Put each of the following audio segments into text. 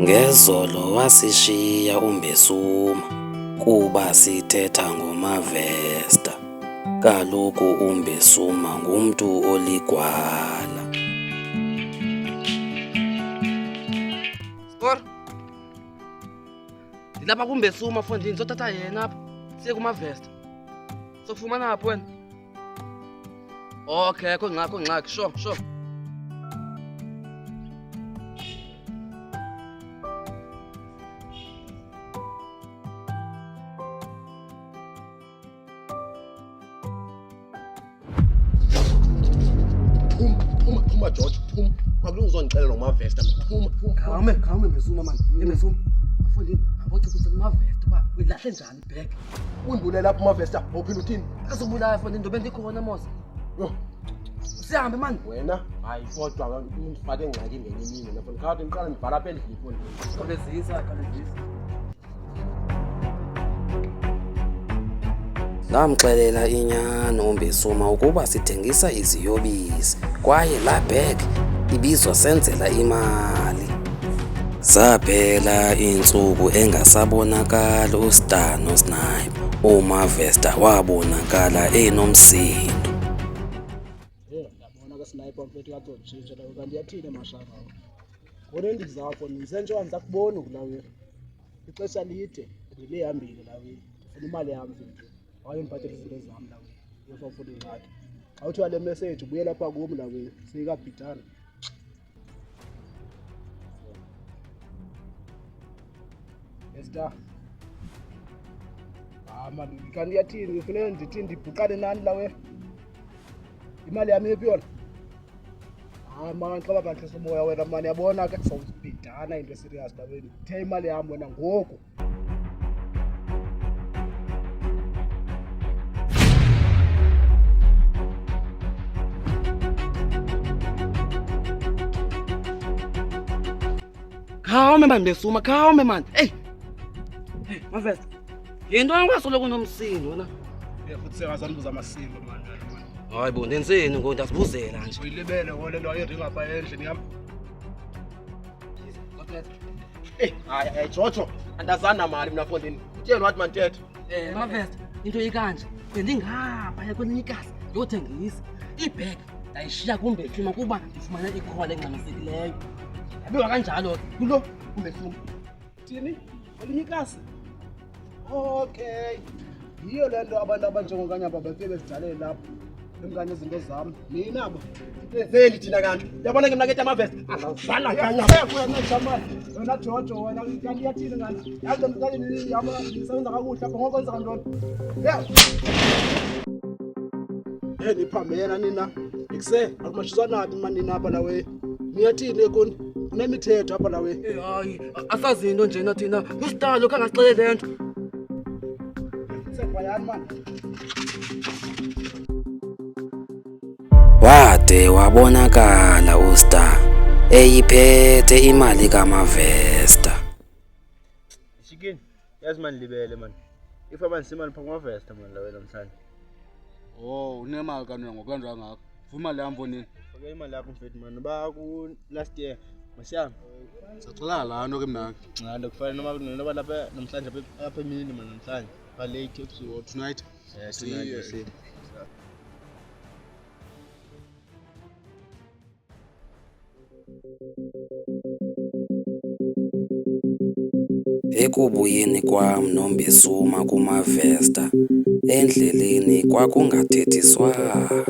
Ngezolo wasishiya uMbesuma kuba sithetha ngoMavesta. Kaloku uMbesuma ngumntu oligwala. Spor. Dilapha kuMbesuma mfondini sothatha yena apha. Siye kuMavesta. Sokufumana apho wena. Okay, ngxaki, sure. Phuma George, phuma. Kwakulunga uzongixelela ngoMavesta. Phuma. Khawume Mbesuma man. Mbesuma. Mfondini, abochikusa kuMavesta uba uyilahle njani back. Undibulela lapha uMavesta, awuphila uthini? Azobulala mfondini ndobe ndikhona mos. Yo, Sihambe man. wena hayi kodwa ungifake engxaki ngenye imini lapho. Ngikhathi ngiqala ngibhala apha endlini mfondini. Khawulezisa. Ndamxelela inyani uMbesuma ukuba sithengisa iziyobisi kwaye laa bag ibizosenzela imali. Zaphela iintsuku engasabonakali uStar noSniper. uMavesta wabonakala enomsindo. Yabona ke sniper mfethu kaTontshintsha lawo kanti yathina mashaka. Ngone ndizapho nisentsho ndizakubona kulawe. Ixesha lide ngilihambile lawe. Ndifuna imali yami mfethu. Hayi mphathele izinto zami lawe. Uyofuna ingxaki. Awuthiwa le message ubuye lapha kumi lawe. Sikabhidana. Esther. Mani kanti yathini ngifuna ndithi ndibhuqane nani lawe. Imali yami ephi yona? Man xa babantu somoya wena mani yabona ke sawubhidana into serious lawe. Uthe imali yami wena ngoku. Khawume man Mbesuma, khawume man. Hey, Mavesta. Yinto yangasoloko kunomsindo wena. Futhi sengazanibuza amasimo manje. Hayi bo ndenzeni ngo ndasibuzela nje. Uyilibele ngole nto ayiringa apha endlini yami. Hayi Jojo, andazana mali mina mfondini. Utheni wathi mantethe? Mavesta, into ikanje. Bendingapha kwelinye ikasi yothengisa. Ibag ndayishiya kuMbesuma kuba ndifumana ikhola engxamisekileyo. Yabiwa kanjalo kulo uMbesuma. Thini? Kwelinye ikasi? Okay. Yiyo lento abantu abanjengokanyamba bafike bezidalela lapho. Emkanye izinto zami. Mina bo. Veli thina kanti. Uyabona ke mina ke Mavesta. Azazana kanya. Wena jamani. Wena Jojo wena kanti yathini ngani? Yazi ngicela niyama nisebenza kakuhle lapho ngokwenza kantoni. Niphamela nina. Ikuse akumashiswana nathi mani nina apha nawe. Niyathini ekoni? Kunemithetho apha nawe. Hayi, asazi into njena thina. uStar lokho angasixelele lento. Sebayani mani. Wade wabonakala uStar eyiphethe imali kaMavesta. Shikini, yazi mani libele mani. If abansimani pha kuMavesta mani la wena namhlanje. Oh, unemali kanona ngokwenza ngakho. Vuma le yambo nini? Fake imali yakho mfethu mani. Ba ku last year. Masiyami. Sacela la nto ke mina. Nca ndokufana noma lapha namhlanje apha emini mani namhlanje. Ba late ebusuku Tonight. tonight. Ekubuyeni kwam noMbesuma kuMavesta endleleni kwakungathethiswana.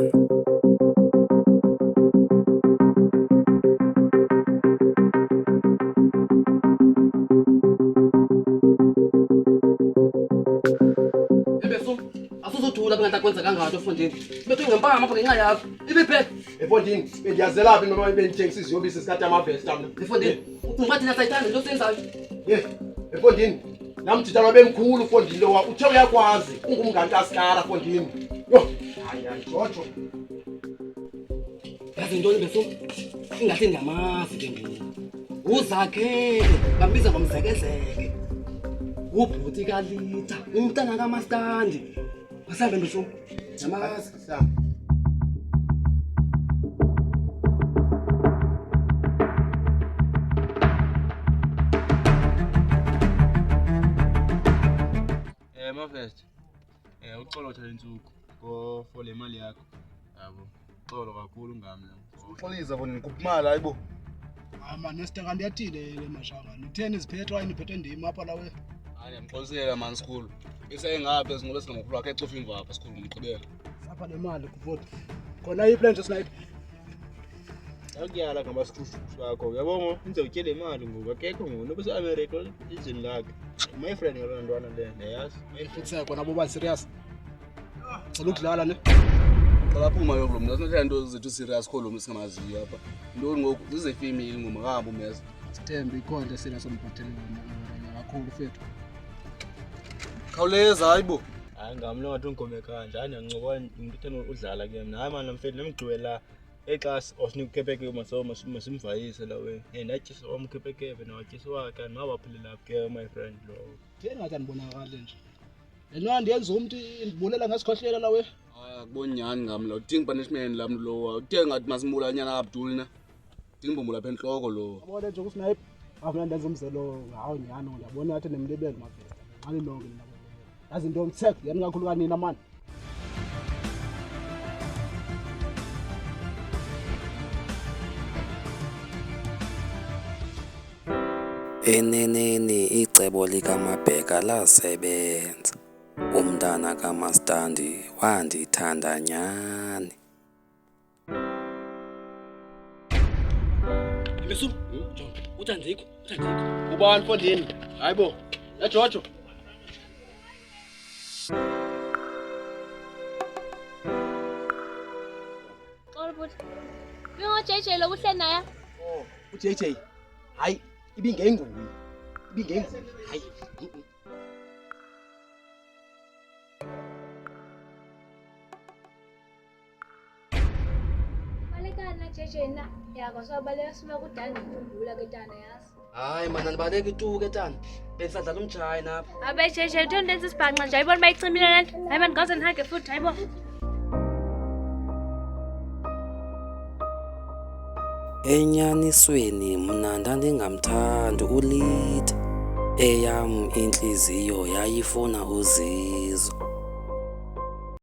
Mbesuma, asuzothula bengathi kwenza kangaka mfondini. Bethu ngempama apha ngenxa yakho. Ibibhek. Mfondini, bendiyazelaphi noma bendithengisa iziyobisi zikaMavesta mina. Mfondini, ungathi nasayithanda into senzayo. Mfondini, nami thithana bemkhulu mfondini lo uthe uyakwazi ungumngantasikara mfondini. Yo, hayi Jojo. Yazi into Mbesuma, ingathi ndiyamazi ke ngoku. Uzakhele, bambiza ngomzekezeke. Ubhuti kaLitha, umntana kaMastandi. Masambe Mbesuma. Yamazi. Amavest. Uxolo uthatha insuku for le mali yakho. Yabo. Uxolo kakhulu ngamla. Uxolisa bona nikuphi imali hayibo. Mani Esther kanti yathile le mashanga. Nitheni iziphethe waye niphethe ndima apha lawe. Hayi ngiyamxolisela man school. Bese engapha ezinqobe singokulo wakhe ecofa imvapha school ngigqibela. Sapha le mali kuvoti. Khona iplan nje snipe. Akuyala ngabasikufu wakho. Yabongo inze utyele imali ngoku akekho ngoku nobe se-America izini lakhe. My friend ngalo ntwana le neyazi. Mayifitse kona boba serious. Cela ukudlala ne. Qala phuma yoko mna sinathanda into zethu serious kholo singamaziyo apha. Into ngoku zize female ngoma ngahamba umeza. Sithembe ikhonto serious omphathele kakhulu fethu. Khawuleza hayibo. Hayi ngamlo ngathi ungome kanje. Hayi ngiyancoba ngithanda udlala ke mina. Hayi man mfethu nemgcwela exas osinikepeke masimvayise la we. Natyisa wamkepekebe nawatyisa wakhe nawaphilela ke my friend lo. Thina ngathi anibonakala nje. Lenwandi yenza umuntu indibulela ngasikhohlela la we. Hayi akuboni nyani ngamla. Udinga punishment lamntu lo. Uthe ngathi masimbula nyana Abdul na. Dinga bombula phe enhloko lo. Yabona nje kusnipe. Afuna ndenza umzelo ngawo nyano ngiyabona ngathi nemlebele mafesta. Xali lonke nina. Yazi into yomthetho yani kakhulu kanina man. Eneneni icebo likaMabheka lasebenza. Umntana kaMastandi wandithanda nyani. Mbesu, uthandikho. Ubani mfondini? Hayibo. Yajojo. Xolobut. Bingo JJ lo kuhle naye. uJJ. Hayi, ibingenguli. Hayi. Balekana JJ na. Yako sobaleka sima kudala ngikhumbula ke tana yazi. Hayi mana nibaleka ituke tana. Bengisadlala umjayi napha. Abe JJ uthanda lenza isibhanqa nje ayibona bayicimile lento. Hayi man ngaze nihage futhi hayibo. Enyanisweni mna ndandingamthandi uLitha. Eyam inhliziyo yayifuna uZizo.